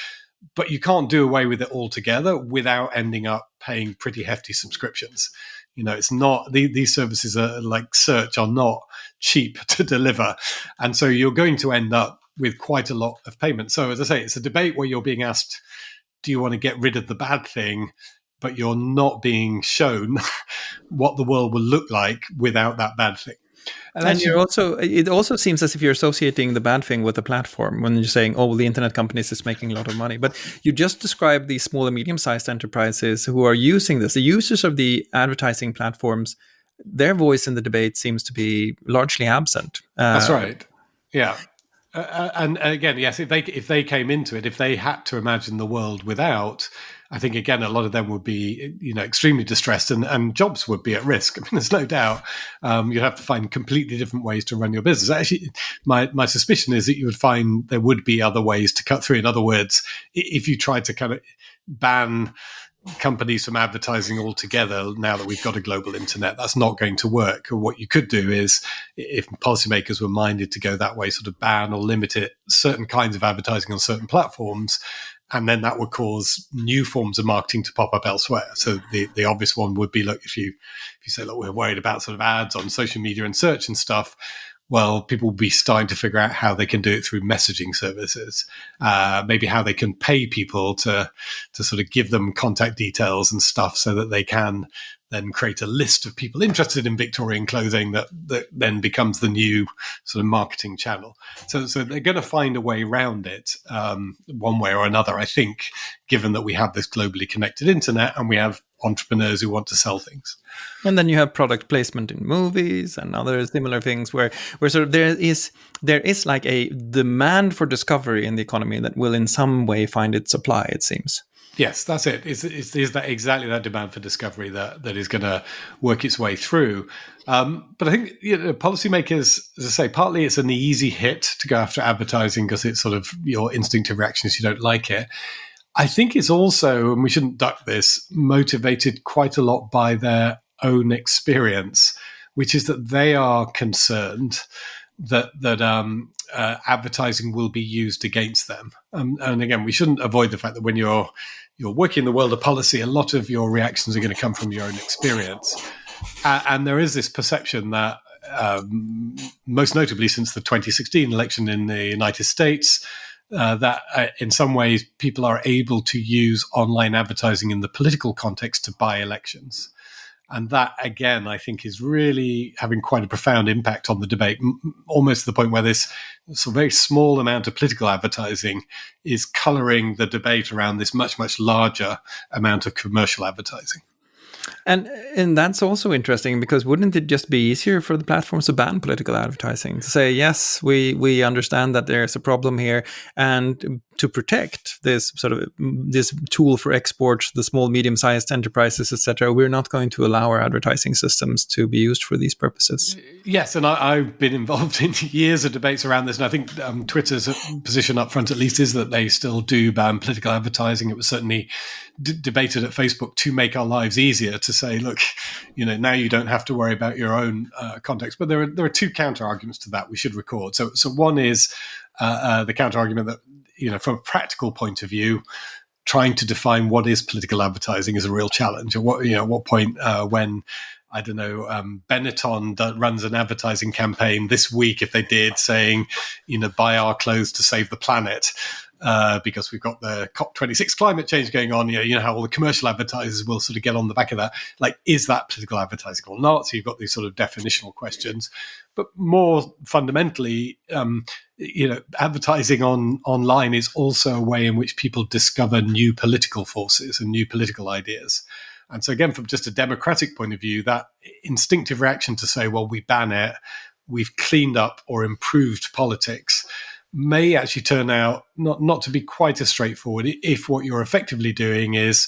but you can't do away with it altogether without ending up paying pretty hefty subscriptions. It's not, these services are like search are not cheap to deliver. And so you're going to end up with quite a lot of payment. So as I say, it's a debate where you're being asked, do you want to get rid of the bad thing? But you're not being shown what the world will look like without that bad thing. And it also seems as if you're associating the bad thing with the platform when you're saying, oh, well, the internet companies is making a lot of money. But you just described these small and medium-sized enterprises who are using this. The users of the advertising platforms, their voice in the debate seems to be largely absent. That's right. Yeah. And again, yes, if they came into it, if they had to imagine the world without, I think again a lot of them would be extremely distressed, and jobs would be at risk. I mean, there's no doubt. You'd have to find completely different ways to run your business. Actually, my suspicion is that you would find there would be other ways to cut through. In other words, if you tried to kind of ban companies from advertising altogether, now that we've got a global internet, that's not going to work. What you could do is, if policymakers were minded to go that way, sort of ban or limit it, certain kinds of advertising on certain platforms, and then that would cause new forms of marketing to pop up elsewhere. So the obvious one would be, look, if you say, look, we're worried about sort of ads on social media and search and stuff, well, people will be starting to figure out how they can do it through messaging services, maybe how they can pay people to sort of give them contact details and stuff so that they can then create a list of people interested in Victorian clothing that then becomes the new sort of marketing channel. So they're going to find a way around it one way or another, I think, given that we have this globally connected internet and we have entrepreneurs who want to sell things. And then you have product placement in movies and other similar things where sort of there is like a demand for discovery in the economy that will in some way find its supply, it seems. Yes, that's it. Is that exactly that demand for discovery that is going to work its way through? But I think policymakers, as I say, partly it's an easy hit to go after advertising because it's sort of your instinctive reaction is you don't like it. I think it's also, and we shouldn't duck this, motivated quite a lot by their own experience, which is that they are concerned that advertising will be used against them. And again, we shouldn't avoid the fact that when you're working in the world of policy, a lot of your reactions are going to come from your own experience. And there is this perception that, most notably since the 2016 election in the United States, that in some ways people are able to use online advertising in the political context to buy elections. And that, again, I think is really having quite a profound impact on the debate, almost to the point where this sort of very small amount of political advertising is colouring the debate around this much, much larger amount of commercial advertising. And that's also interesting because wouldn't it just be easier for the platforms to ban political advertising, to say, yes, we understand that there's a problem here, and to protect this sort of this tool for export, the small, medium-sized enterprises, etc., we're not going to allow our advertising systems to be used for these purposes. Yes, and I've been involved in years of debates around this, and I think Twitter's position up front at least is that they still do ban political advertising. It was certainly debated at Facebook to make our lives easier, to say, look, now you don't have to worry about your own context. But there are two counter arguments to that we should record. So one is the counter argument that, from a practical point of view, trying to define what is political advertising is a real challenge. At what point when, I don't know, Benetton runs an advertising campaign this week, if they did, saying, buy our clothes to save the planet, because we've got the COP26 climate change going on. How all the commercial advertisers will sort of get on the back of that. Like, is that political advertising or not? So you've got these sort of definitional questions. But more fundamentally, advertising online is also a way in which people discover new political forces and new political ideas. And so again, from just a democratic point of view, that instinctive reaction to say, well, we ban it, we've cleaned up or improved politics, may actually turn out not to be quite as straightforward if what you're effectively doing is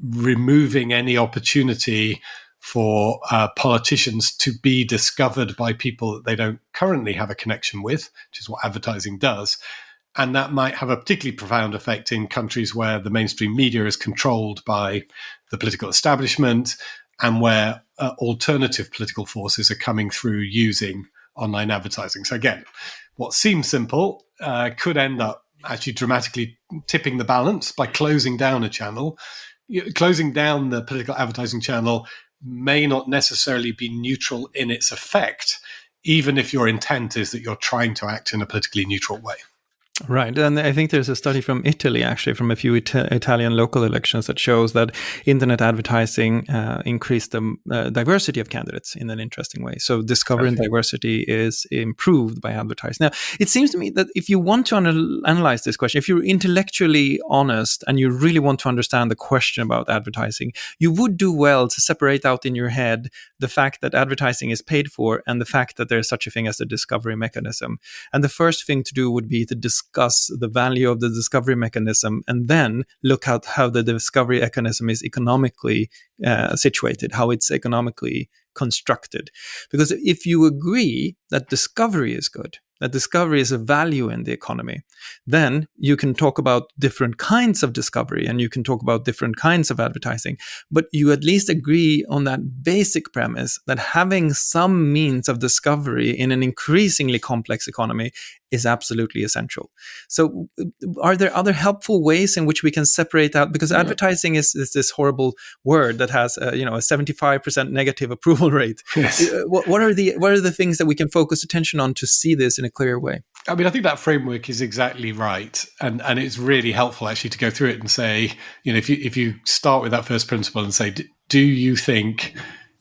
removing any opportunity for politicians to be discovered by people that they don't currently have a connection with, which is what advertising does. And that might have a particularly profound effect in countries where the mainstream media is controlled by the political establishment and where alternative political forces are coming through using online advertising. So again, what seems simple could end up actually dramatically tipping the balance by closing down a channel. Closing down the political advertising channel may not necessarily be neutral in its effect, even if your intent is that you're trying to act in a politically neutral way. Right. And I think there's a study from Italy, actually, from a few Italian local elections that shows that internet advertising increased the diversity of candidates in an interesting way. So discovering diversity is improved by advertising. Now, it seems to me that if you want to analyze this question, if you're intellectually honest and you really want to understand the question about advertising, you would do well to separate out in your head the fact that advertising is paid for and the fact that there's such a thing as a discovery mechanism. And the first thing to do would be to discuss the value of the discovery mechanism and then look at how the discovery mechanism is economically situated, how it's economically constructed. Because if you agree that discovery is good, that discovery is a value in the economy, then you can talk about different kinds of discovery and you can talk about different kinds of advertising. But you at least agree on that basic premise that having some means of discovery in an increasingly complex economy is absolutely essential. So are there other helpful ways in which we can separate out? Because advertising is this horrible word that has a 75% negative approval rate. Yes. What are the things that we can focus attention on to see this in a clear way? I mean, I think that framework is exactly right, and it's really helpful actually to go through it and say, if you start with that first principle and say, do you think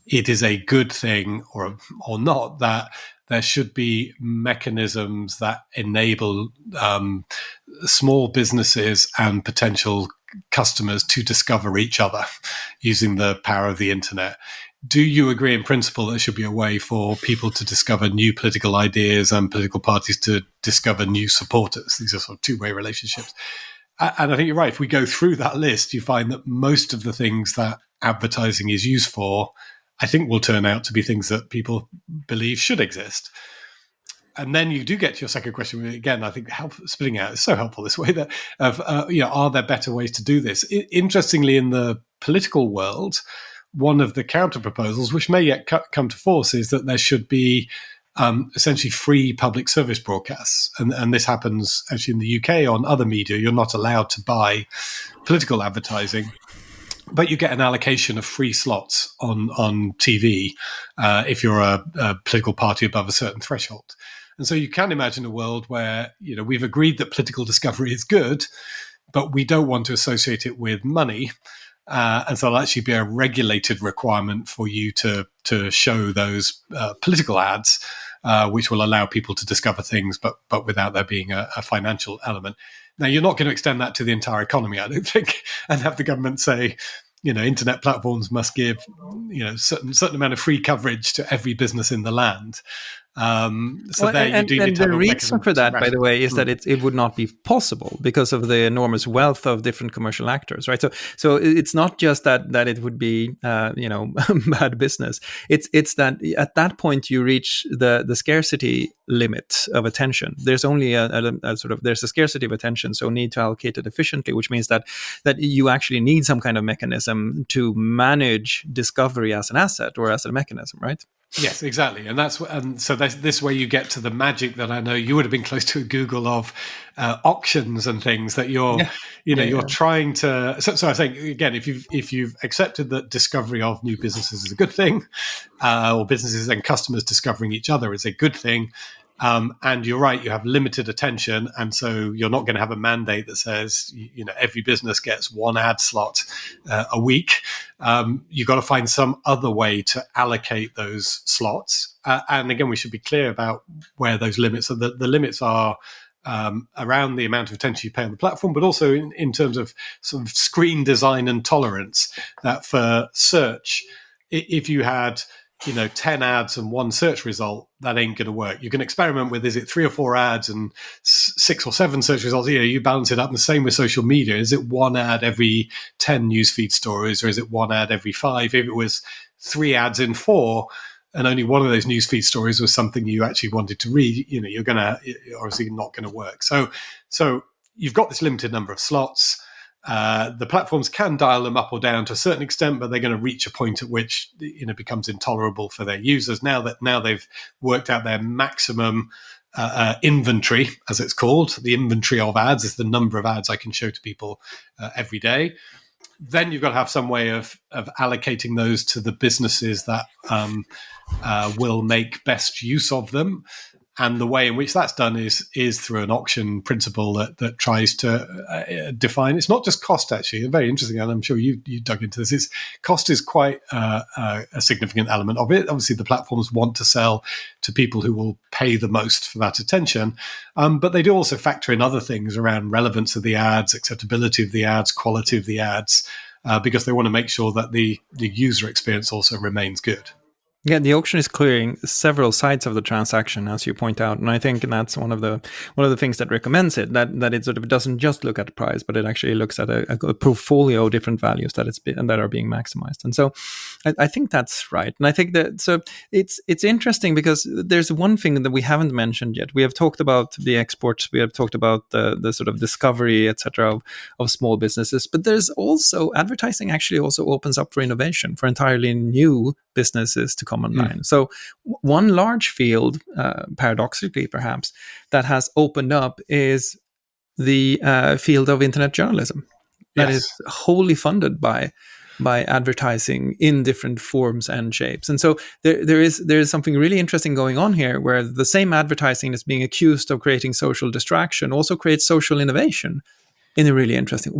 it is a good thing or not that there should be mechanisms that enable small businesses and potential customers to discover each other using the power of the internet? Do you agree in principle there should be a way for people to discover new political ideas and political parties to discover new supporters? These are sort of two-way relationships. And I think you're right. If we go through that list, you find that most of the things that advertising is used for, I think will turn out to be things that people believe should exist. And then you do get to your second question. Again, I think splitting out is so helpful this way that are there better ways to do this? Interestingly, in the political world, one of the counter proposals, which may yet come to force, is that there should be essentially free public service broadcasts. And this happens actually in the UK on other media. You're not allowed to buy political advertising, but you get an allocation of free slots on TV if you're a political party above a certain threshold. And so you can imagine a world where we've agreed that political discovery is good, but we don't want to associate it with money. And so it'll actually be a regulated requirement for you to show those political ads, which will allow people to discover things, but without there being a financial element. Now, you're not going to extend that to the entire economy, I don't think, and have the government say, internet platforms must give, certain amount of free coverage to every business in the land. The reason for that, by the way, is that it would not be possible because of the enormous wealth of different commercial actors, right? So it's not just that it would be bad business. It's that at that point you reach the scarcity limit of attention. There's only there's a scarcity of attention, so need to allocate it efficiently, which means that you actually need some kind of mechanism to manage discovery as an asset or as a mechanism, right? Yes, exactly, and so that's this way you get to the magic that I know you would have been close to at Google of auctions and things that you're trying to. So I think again, if you've accepted that discovery of new businesses is a good thing, or businesses and customers discovering each other is a good thing. And you're right, you have limited attention. And so you're not going to have a mandate that says, every business gets one ad slot a week. You've got to find some other way to allocate those slots. And again, we should be clear about where those limits are. The limits are around the amount of attention you pay on the platform, but also in terms of sort of screen design and tolerance. That for search, if you had 10 ads and one search result, that ain't going to work. You can experiment with, is it 3 or 4 ads and 6 or 7 search results? You balance it up. And the same with social media. Is it 1 ad every 10 newsfeed stories, or is it 1 ad every 5? If it was 3 ads in 4 and only one of those newsfeed stories was something you actually wanted to read, you're obviously not going to work. So you've got this limited number of slots. The platforms can dial them up or down to a certain extent, but they're going to reach a point at which becomes intolerable for their users. Now they've worked out their maximum inventory, as it's called. The inventory of ads is the number of ads I can show to people every day. Then you've got to have some way of allocating those to the businesses that will make best use of them. And the way in which that's done is through an auction principle that tries to define. It's not just cost, actually. It's very interesting, and I'm sure you dug into this. Cost is quite a significant element of it. Obviously, the platforms want to sell to people who will pay the most for that attention, but they do also factor in other things around relevance of the ads, acceptability of the ads, quality of the ads, because they want to make sure that the user experience also remains good. Yeah, the auction is clearing several sides of the transaction, as you point out, and I think that's one of the things that recommends it. That it sort of doesn't just look at the price, but it actually looks at a portfolio of different values that are being maximized. And so, I think that's right. And I think that so it's interesting because there's one thing that we haven't mentioned yet. We have talked about the exports, we have talked about the sort of discovery, etc., of small businesses, but there's also advertising. Actually, also opens up for innovation for entirely new businesses to come online. So one large field, paradoxically perhaps, that has opened up is the field of internet journalism. That is wholly funded by advertising in different forms and shapes. And so there is something really interesting going on here, where the same advertising that's being accused of creating social distraction also creates social innovation in a really interesting.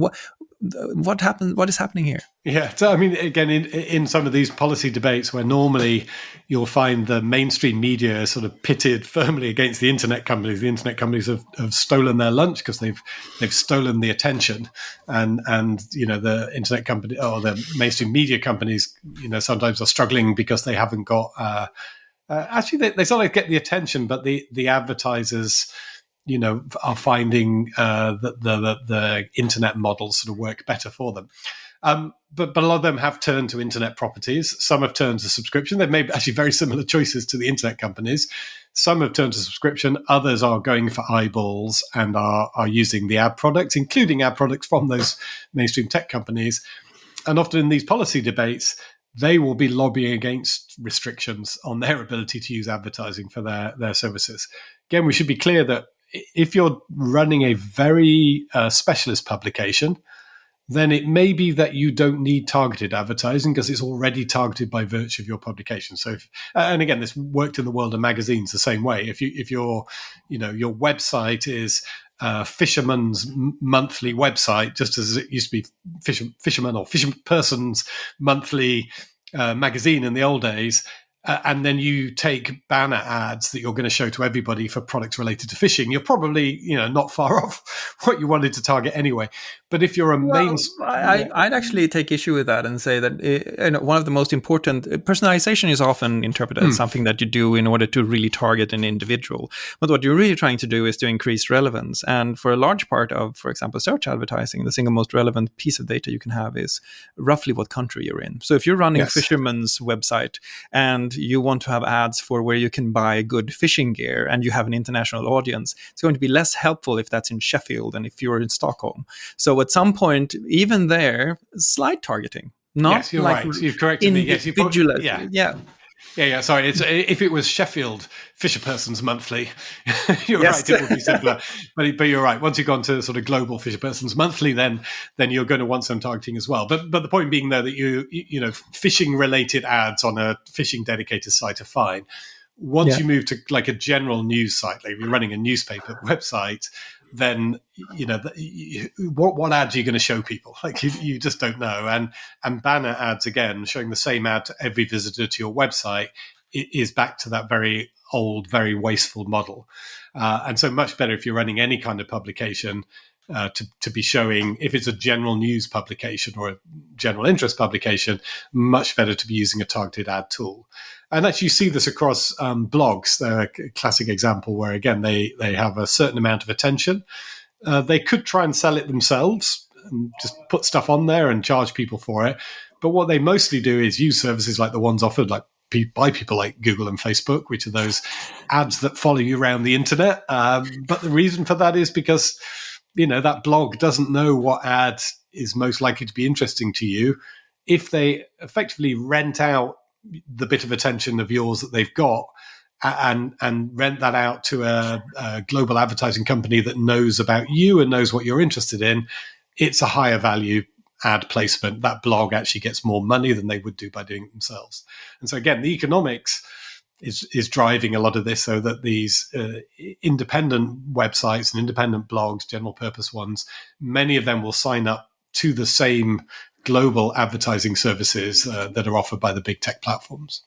What happened? What is happening here? Yeah, so I mean, again, in some of these policy debates, where normally you'll find the mainstream media sort of pitted firmly against the internet companies have stolen their lunch because they've stolen the attention, and the internet company or the mainstream media companies sometimes are struggling because they haven't got actually they sort of get the attention, but the advertisers are finding that the internet models sort of work better for them. But a lot of them have turned to internet properties. Some have turned to subscription. They've made actually very similar choices to the internet companies. Some have turned to subscription. Others are going for eyeballs and are using the ad products, including ad products from those mainstream tech companies. And often in these policy debates, they will be lobbying against restrictions on their ability to use advertising for their services. Again, we should be clear that if you're running a very specialist publication, then it may be that you don't need targeted advertising because it's already targeted by virtue of your publication. So, and again, this worked in the world of magazines the same way. If your website is Fisherman's Monthly website, just as it used to be Fisherman or Fisherperson's Monthly magazine in the old days. And then you take banner ads that you're going to show to everybody for products related to fishing, you're probably not far off what you wanted to target anyway. But if you're I'd actually take issue with that and say that one of the most important personalization is often interpreted as something that you do in order to really target an individual. But what you're really trying to do is to increase relevance. And for a large part of, for example, search advertising, the single most relevant piece of data you can have is roughly what country you're in. So if you're running a fisherman's website and you want to have ads for where you can buy good fishing gear and you have an international audience, it's going to be less helpful if that's in Sheffield than if you're in Stockholm. So at some point, even there, slight targeting. Not you're like right. You've corrected me. Yes, Yeah. Sorry, if it was Sheffield Fisherperson's Monthly, you're right. It would be simpler. But you're right. Once you've gone to sort of global Fisherperson's Monthly, then you're going to want some targeting as well. But the point being, though, that you fishing related ads on a fishing dedicated site are fine. Once you move to like a general news site, like if you're running a newspaper website, then what ads are you going to show people? Like you just don't know. And banner ads, again, showing the same ad to every visitor to your website, is back to that very old, very wasteful model. And so much better if you're running any kind of publication to be showing, if it's a general news publication or a general interest publication, much better to be using a targeted ad tool. And actually, you see this across blogs. They're a classic example where, again, they have a certain amount of attention. They could try and sell it themselves and just put stuff on there and charge people for it. But what they mostly do is use services like the ones offered by people like Google and Facebook, which are those ads that follow you around the internet. But the reason for that is because, that blog doesn't know what ad is most likely to be interesting to you. If they effectively rent out the bit of attention of yours that they've got and rent that out to a global advertising company that knows about you and knows what you're interested in, it's a higher value ad placement. That blog actually gets more money than they would do by doing it themselves. And so again, the economics is driving a lot of this, so that these independent websites and independent blogs, general purpose ones, many of them will sign up to the same global advertising services that are offered by the big tech platforms.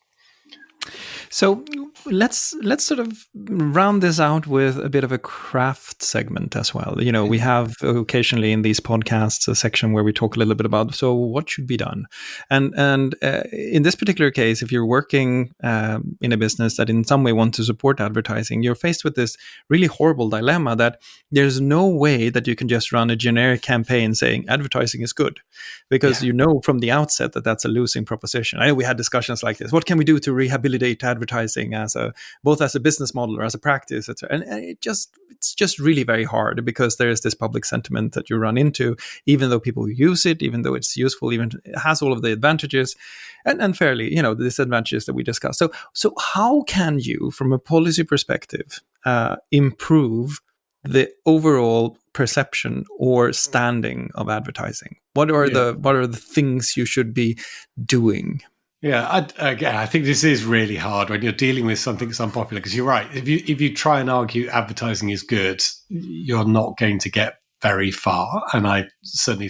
So let's sort of round this out with a bit of a craft segment as well. You know, we have occasionally in these podcasts a section where we talk a little bit about, so what should be done? And in this particular case, if you're working in a business that in some way wants to support advertising, you're faced with this really horrible dilemma that there's no way that you can just run a generic campaign saying advertising is good, because you know from the outset that that's a losing proposition. I know we had discussions like this. What can we do to rehabilitate advertising as both as a business model or as a practice? And it's just really very hard, because there is this public sentiment that you run into, even though people use it, even though it's useful, even it has all of the advantages and fairly, you know, the disadvantages that we discussed. So how can you, from a policy perspective, improve the overall perception or standing of advertising? What are the things you should be doing? Yeah, I think this is really hard when you're dealing with something that's unpopular, because you're right. If you try and argue advertising is good, you're not going to get very far. And I certainly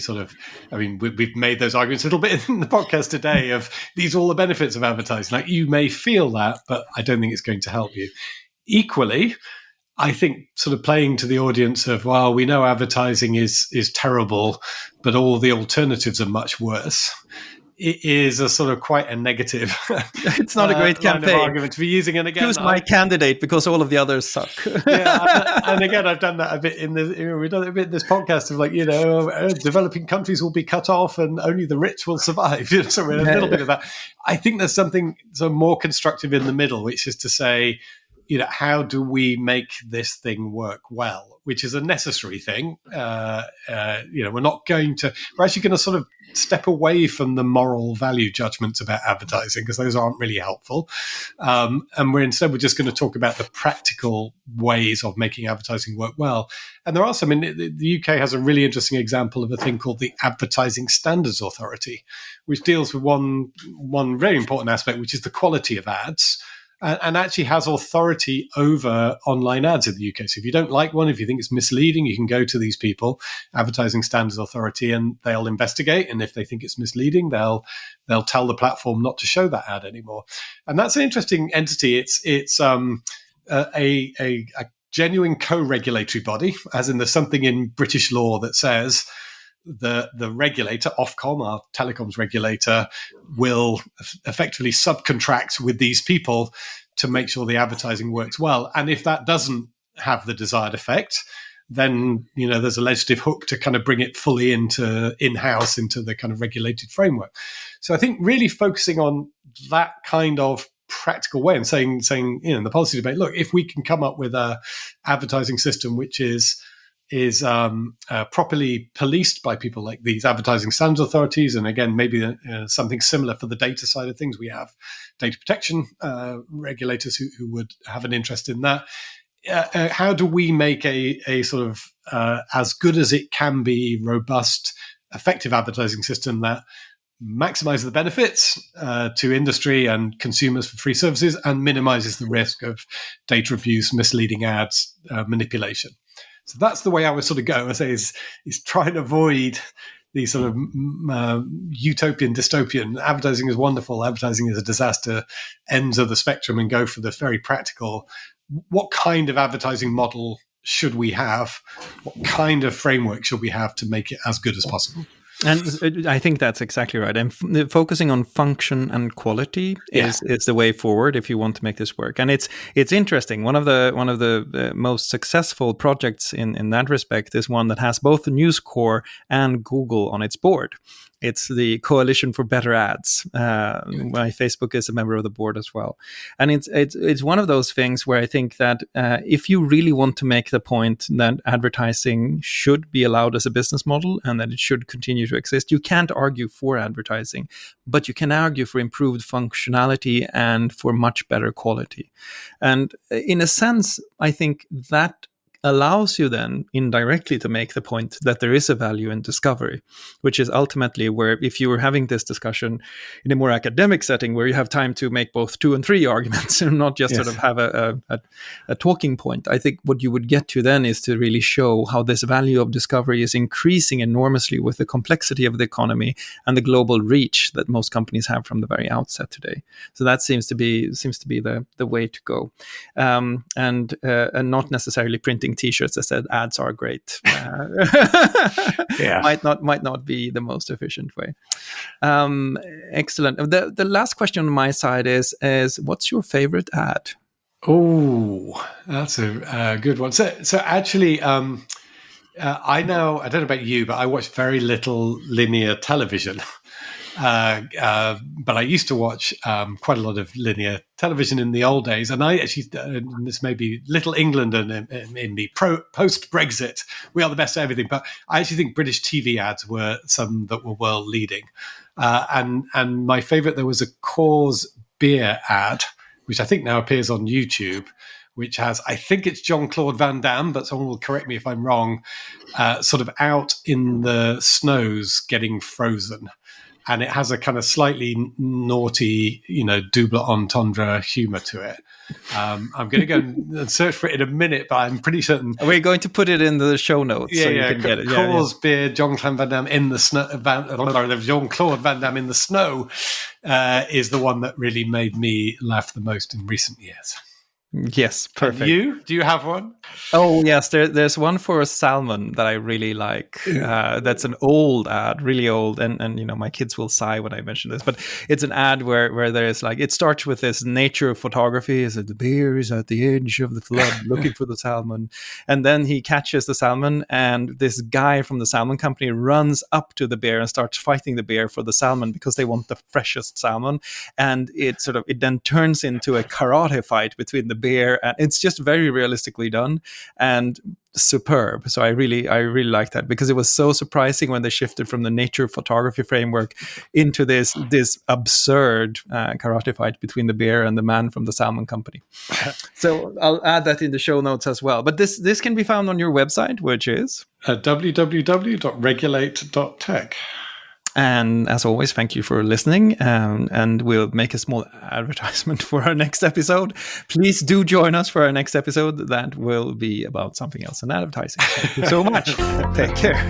we've made those arguments a little bit in the podcast today of these are all the benefits of advertising. Like, you may feel that, but I don't think it's going to help you. Equally, I think sort of playing to the audience of, well, we know advertising is terrible, but all the alternatives are much worse. It is a sort of quite a negative. It's not a great campaign argument to be using. And again, who's my candidate, because all of the others suck. And again, I've done that a bit we've done it a bit in this podcast of, like, you know, developing countries will be cut off and only the rich will survive. So we're a little bit of that. I think there's something more constructive in the middle, which is to say, you know, how do we make this thing work well, which is a necessary thing. You know, we're actually going to sort of step away from the moral value judgments about advertising, because those aren't really helpful. And we're just going to talk about the practical ways of making advertising work well. And there are some, the UK has a really interesting example of a thing called the Advertising Standards Authority, which deals with one very important aspect, which is the quality of ads. And actually has authority over online ads in the UK. So if you don't like one, if you think it's misleading, you can go to these people, Advertising Standards Authority, and they'll investigate. And if they think it's misleading, they'll tell the platform not to show that ad anymore. And that's an interesting entity. It's a genuine co-regulatory body, as in there's something in British law that says the regulator, Ofcom, our telecoms regulator, will effectively subcontract with these people to make sure the advertising works well. And if that doesn't have the desired effect, then, you know, there's a legislative hook to kind of bring it fully in-house into the kind of regulated framework. So I think really focusing on that kind of practical way and saying, you know, in the policy debate, look, if we can come up with a advertising system which is properly policed by people like these advertising standards authorities, and again, maybe something similar for the data side of things. We have data protection regulators who would have an interest in that. How do we make a sort of as good as it can be, robust, effective advertising system that maximizes the benefits to industry and consumers for free services and minimizes the risk of data abuse, misleading ads, manipulation? So that's the way I would sort of go. I say is try and avoid these sort of utopian, dystopian. Advertising is wonderful. Advertising is a disaster. Ends of the spectrum, and go for the very practical. What kind of advertising model should we have? What kind of framework should we have to make it as good as possible? And I think that's exactly right. And focusing on function and quality is the way forward if you want to make this work. And it's interesting. One of the most successful projects in that respect is one that has both News Corp and Google on its board. It's the Coalition for Better Ads. My Facebook is a member of the board as well, and it's one of those things where I think that if you really want to make the point that advertising should be allowed as a business model and that it should continue to exist, you can't argue for advertising, but you can argue for improved functionality and for much better quality. And in a sense, I think that allows you then indirectly to make the point that there is a value in discovery, which is ultimately where, if you were having this discussion in a more academic setting where you have time to make both 2 and 3 arguments and not just sort of have a talking point, I think what you would get to then is to really show how this value of discovery is increasing enormously with the complexity of the economy and the global reach that most companies have from the very outset today. So that seems to be the way to go, and not necessarily printing T-shirts that said ads are great. Might not be the most efficient way. Excellent. The last question on my side is what's your favorite ad? Oh, that's a good one. So actually, I don't know about you, but I watch very little linear television. But I used to watch quite a lot of linear television in the old days, and I actually, this may be Little England and in the post-Brexit, we are the best at everything, but I actually think British TV ads were some that were world leading. And my favorite, there was a Coors beer ad, which I think now appears on YouTube, which has, I think it's Jean-Claude Van Damme, but someone will correct me if I'm wrong, sort of out in the snows getting frozen. And it has a kind of slightly naughty, double entendre humor to it. I'm going to go and search for it in a minute, but I'm pretty certain. We're going to put it in the show notes so you can get it. Coors beer, Jean-Claude Van Damme in the snow. Jean-Claude Van Damme in the snow is the one that really made me laugh the most in recent years. Yes, perfect. And you? Do you have one? Oh, yes. There's one for a salmon that I really like. That's an old ad, really old. And my kids will sigh when I mention this. But it's an ad where there's it starts with this nature photography. Is that the bear is at the edge of the flood looking for the salmon. And then he catches the salmon. And this guy from the salmon company runs up to the bear and starts fighting the bear for the salmon because they want the freshest salmon. And it then turns into a karate fight between the bear, and it's just very realistically done and superb. So I really like that, because it was so surprising when they shifted from the nature photography framework into this absurd karate fight between the bear and the man from the salmon company. So I'll add that in the show notes as well. But this can be found on your website, which is www.regulate.tech. And as always, thank you for listening. And we'll make a small advertisement for our next episode. Please do join us for our next episode. That will be about something else than advertising. Thank you so much. Take care.